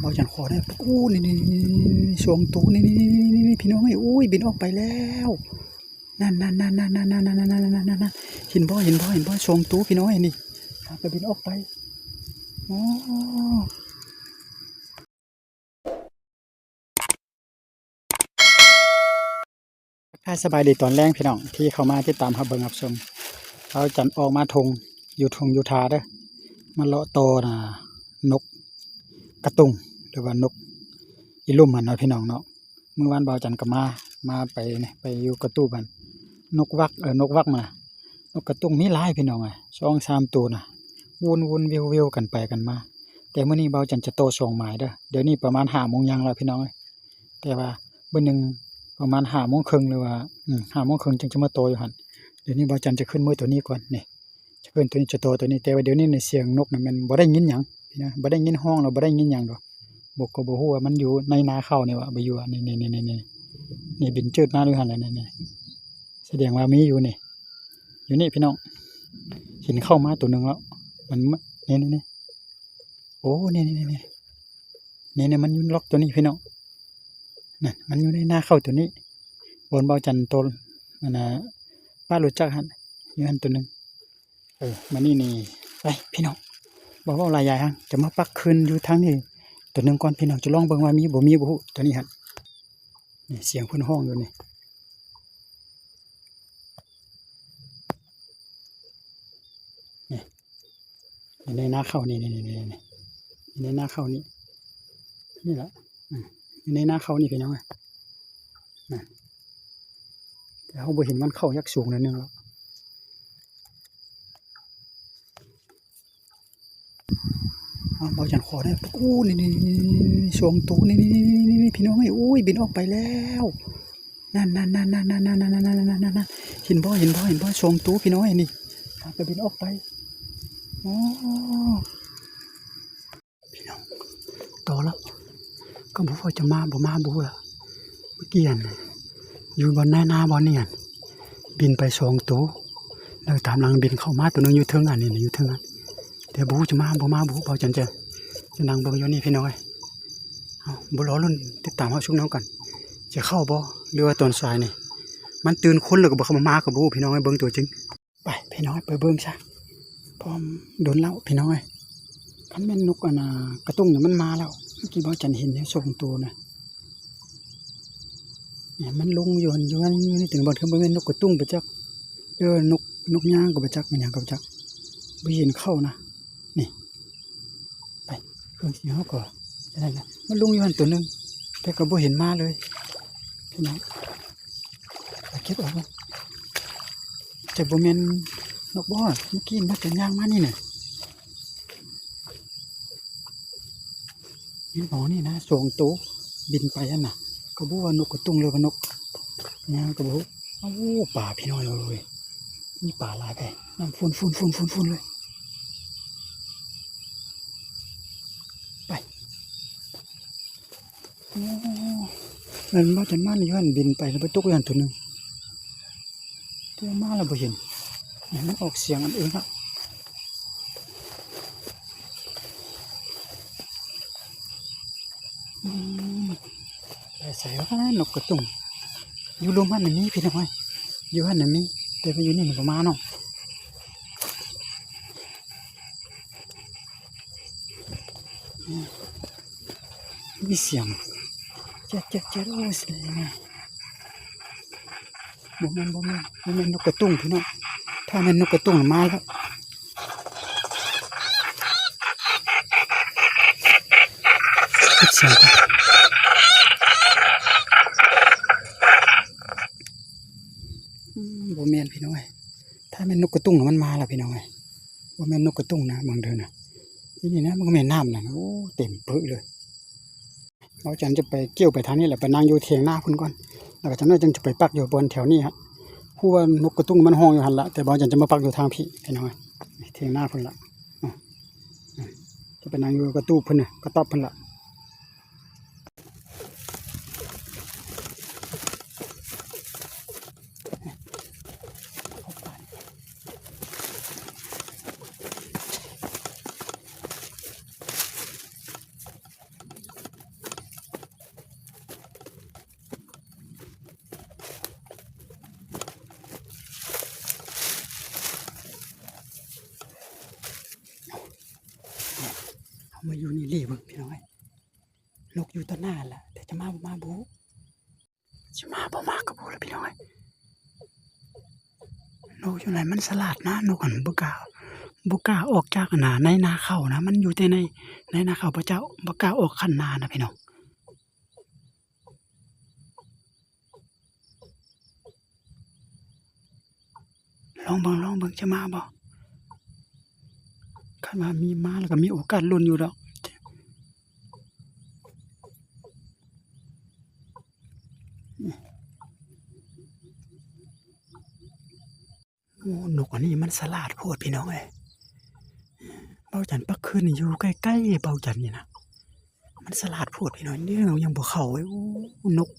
บอจันขอได้อู้นี่ชมตูนี่พี่น้องไอ้อุ้ยบินออกไปแล้วนั่นเห็นบ่ชมตูพี่น้องไอ้นี่ไปบินออกไปอ๋อสบายดีตอนแรกพี่น้องที่เข้ามาที่ตามครับเบิ่งครับชมเราจันออกมาทงอยู่ทาเด้อมันเลาะโตน่ะนกกระตุงหรือว่านกอีลุ่มมันเนาะพี่น้องเนาะเมื่อวานบ่าวจันก็มาไปเนี่ยไปอยู่กระตู้มันนกวักนกวักมานกกระตุงมีหลายพี่น้อง2-3ตัวน่ะวนวิวกันไปกันมาแต่เมื่อนี้บ่าวจันจะโต2หมายเด้อเดี๋ยวนี้ประมาณ5 โมงยังแล้วพี่น้องแต่ว่าเบอร์หนึ่งประมาณ5 โมงครึ่งหรือว่า5 โมงครึ่งจึงจะมาโตอยู่หั่นเดี๋ยวนี้บ่าวจันจะขึ้นมือตัวนี้ก่อนนี่จะขึ้นตัวนี้จะโตตัวนี้แต่ว่าเดี๋ยวนี้ในเสียงนกน่ะมันบ่ได้ยินหยังพี่นะบ่ได้ยินห้องแล้วบ่ได้ยินหยังดอกบกก็บ่ฮู้ว่ามันอยู่ในนาข้าวนี่ว่าบ่อยู่นี่บินจืดมาด้วยหั่นแหละนี่แสดงว่ามีอยู่นี่พี่น้องเห็นเข้ามาตัวนึงแล้วมันนี่โอ้นี่มันอยู่ล็อกตัวนี้พี่น้องนั่นมันอยู่ในนาข้าวตัวนี้บนเบาจันโตนั่นน่ะป้ารู้จักหั่นอยู่หั่นตัวนึงมานี่ไปพี่น้องบอกว่าหลายใหญ่ฮะจะมาปักคืนอยู่ทางนี้ตัวนึงก่อนพี่น้องจะลองเบิ่งว่ามีบ่ฮู้ตัวนี้หั่นนี่เสียงเพิ่นห้องอยู่นี่ในนาข้าวนี่ในนาข้าวนี่แหละในนาข้าวนี่พี่น้องแต่เขาบ่เห็นมันเข้ายักสูงนิดนึงแล้วบ่าวจันขอได้อู้นี่ชมตูนี่พี่น้องไอ้อุ้ยบินออกไปแล้วนั่นเห็นบ่ชมตูพี่น้องไอ้นี่ไปบินออกไปอ๋อพี่น้องโตแล้วก็บอกว่าจะมาบ่ล่ะเมื่อกี้อยู่บนนาบอนนี่บินไป2 ตัวแล้วตามหลังบินเข้ามาตัวนึงอยู่เทิงนี่อยู่เทิงแต่บ่จะมาบ่เบาจันจะนั่งเบิ่งอยู่นี่พี่น้องบ่รอรุ่นติดตามเฮาชุกน้องกันจะเข้าบ่หรือว่าตอนสายนี่มันตื่นคนแล้วก็บ่เข้ามาก็บ่พี่น้องเบิ่งตัวจริงไปพี่น้องไปเบิ่งซะพร้อมโดนแล้วพี่น้องคันแม่นนกกระตุ้งนี่มันมาแล้วเมื่อกี้เบาจันเห็น2 ตัวนะมันลงอยู่นี่ถึงบ่คือบ่แม่นนกกระตุ้งไปจักนกย่างก็ไปจักมันหยังก็ไปจักบ่เห็นเข้านะนี่ไปเครื่องเสียงเขาก็ได้นะมันลงอยู่หั่นตัวนึงแต่ก็บ่เห็นมาเลยพี่น้องเก็บออกมาแต่บ่แม่นนกบ่เมื่อกี้มันจะย่างมานี่น่ะนี่บ่นี่นะ2 ตัวบินไปหั่นน่ะก็บ่ว่านกกระตุ้งหรือว่านกย่างก็บ่โอ้ป่าพี่น้องเลยมีป่าหลายไปน้ำฝุ่นเลยไปโอ้มันมาจันมาอยู่หั่นบินไปแล้วไปตกอยู่หั่นตัวนึงเที่ยวมาแล้วบ่เห็นมันออกเสียงอันเองครับไปใส่ว่านกกระตุ้งอยู่รวมหั่นนี่พี่น้องอยู่หั่นนี่แต่ไปอยู่นี่มันบ่มาเนาะมีเสียงเจ็ดโอ้เสียงบ่แม่นนกกระตุ้งพี่น้องถ้าแม่นนกกระตุ้งมาแล้วปิดเสียงก่อนบ่แม่นพี่น้องถ้าแม่นนกกระตุ้งมันมาแล้วพี่น้องบ่แม่นนกกระตุ้งนะบางเดือนนี่นะมันก็แม่นน้ำนะโอ้เต็มเปื้อเลยเราจันจะไปเกี่ยวไปทางนี้แหละไปนั่งอยู่เถียงหน้าคุณก่อนแล้วก็จันน่าจะไปปักอยู่บนแถวนี้ฮะผู้ว่านกกระตุ้งมันห้องอยู่หันละแต่บางจันจะมาปักอยู่ทางพี่น้องเถียงหน้าคุณละจะไปนั่งอยู่กระตู้พุ่นน่ะกระต๊อบพุ่นละ มาอยู่นี่เล่เบิ่งพี่น้องนกอยู่ต้นหน้าแหละแต่จะมาบ่มาบ่จะมาบ่มากับบ่แล้วพี่น้องนกอยู่ไหนมันสลัดนะนกหันบ่กล้าออกจากหน้าในนาข้าวนะมันอยู่แต่ในนาข้าวพระเจ้าบ่กล้าออกคันนานะพี่น้องลองเบิ่งจะมาบ่คันว่ามีมาแล้วก็มีโอกาสลุ้นอยู่ดอกโอ้นกอันนี้มันสลาดโพดพี่น้องเบาจันปักคืนอยู่ใกล้ๆเบาจันนี่นะมันสลาดโพดพี่น้องนี่เรายังบ่เข้าโอ้นก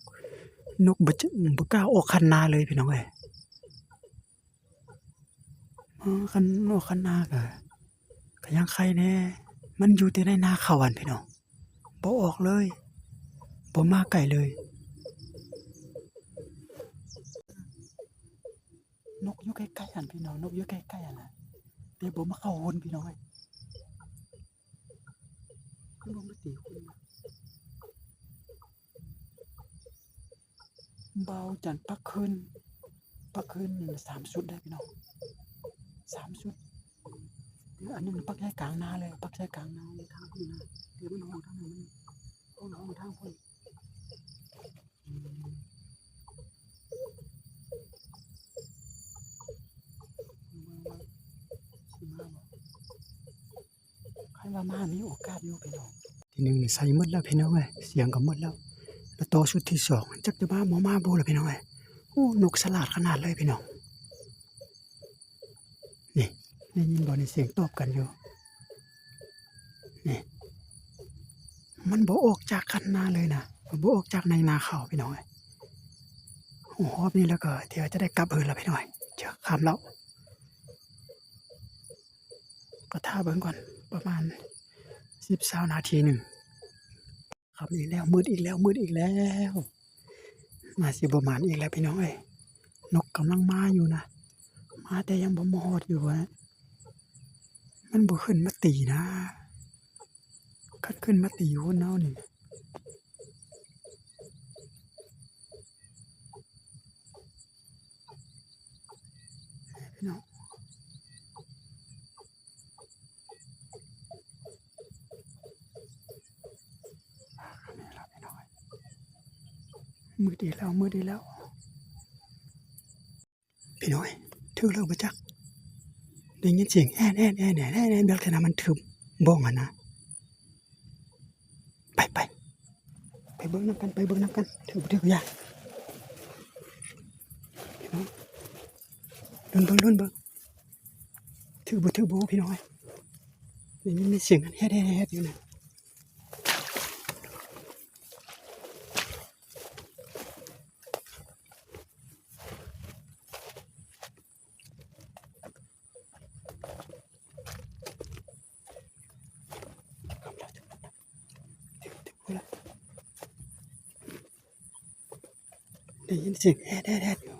บ่กล้าออกคันนาเลยพี่น้องคันออกคันนาก็ยังใครแน่มันอยู่แต่ในนาข้าวอันพี่น้องบ่ออกเลยบ่มาไกลเลยนกอยู่ใกล้ๆอันพี่น้องนกอยู่ใกล้ๆอันน่ะแต่บ่มาเข้าหนพี่น้องคือบ่มาตีคุณเบาจันปักคืน3ชุดได้พี่น้อง3ชุดเดี๋ยวอันนึงปักใช้กลางนาเลยปักใช้กลางนาในทางพุ่นนะเดี๋ยวมันห้องทางนั้นมันห้องทางพุ่นใครว่ามามีโอกาสอยู่พี่น้องทีหนึ่งใส่หมดแล้วพี่น้องเสียงก็หมดแล้วต่อชุดที่2จักจะมาบ่มาบ่ล่ะพี่น้องโอ้นกสลาดขนาดเลยพี่น้องนี่ได้ยินบ่ในเสียงตอบกันอยู่นี่มันบ่ออกจากคันนาเลยนะบ่ออกจากในนาข้าวพี่น้องโอ้โหนี่แล้วก็เดี๋ยวจะได้กลับแล้วพี่น้องเจอค่ำแล้วก็ท่าเบิ่งก่อนประมาณ10-20นาทีนึงครับอีกแล้วมืดอีกแล้วมาสิบ่มานอีกแล้วพี่น้องนกกำลังมาอยู่นะมาแต่ยังบ่มาฮอดอยู่นะมันบ่ขึ้นมาตีนะขึ้นมาตีอยู่เนาะนี่พี่น้องมืดอีกแล้วพี่น้อยถือเลิกบ่จักได้ยินเสียงแอ่แบบขนาดมันถึบบ้องนะไปเบิ่งน้ำกันถืออย่าลุ้นเบิ่งถือบ่พี่น้อยได้ยินเสียงแฮ่อยู่นะได้ยินเสียงแฮ่อยู่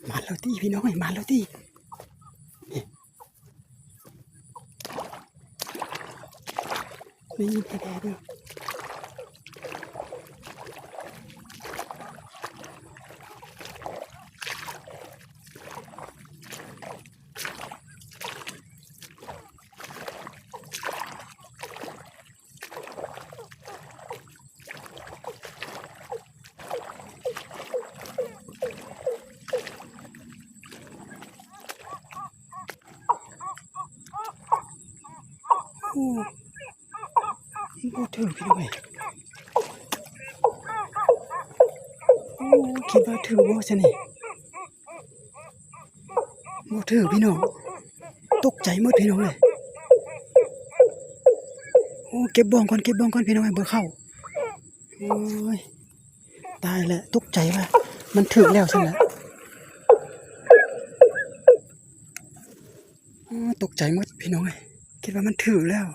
มาแล้วที่พี่น้องมาแล้วที่ได้ยินแฮ่ด้วยโอ้ถือพี่น้องโอ้คิดว่าถือบ่ซะนี่บ่ถือพี่น้องตกใจหมดพี่น้องโอ้เก็บบ้องก่อนพี่น้องบ่เข้าโอ้ยตายแล้วตกใจว่ามันถึกแล้วซั่นล่ะตกใจหมดพี่น้อง คิดว่ามันถือแล้ว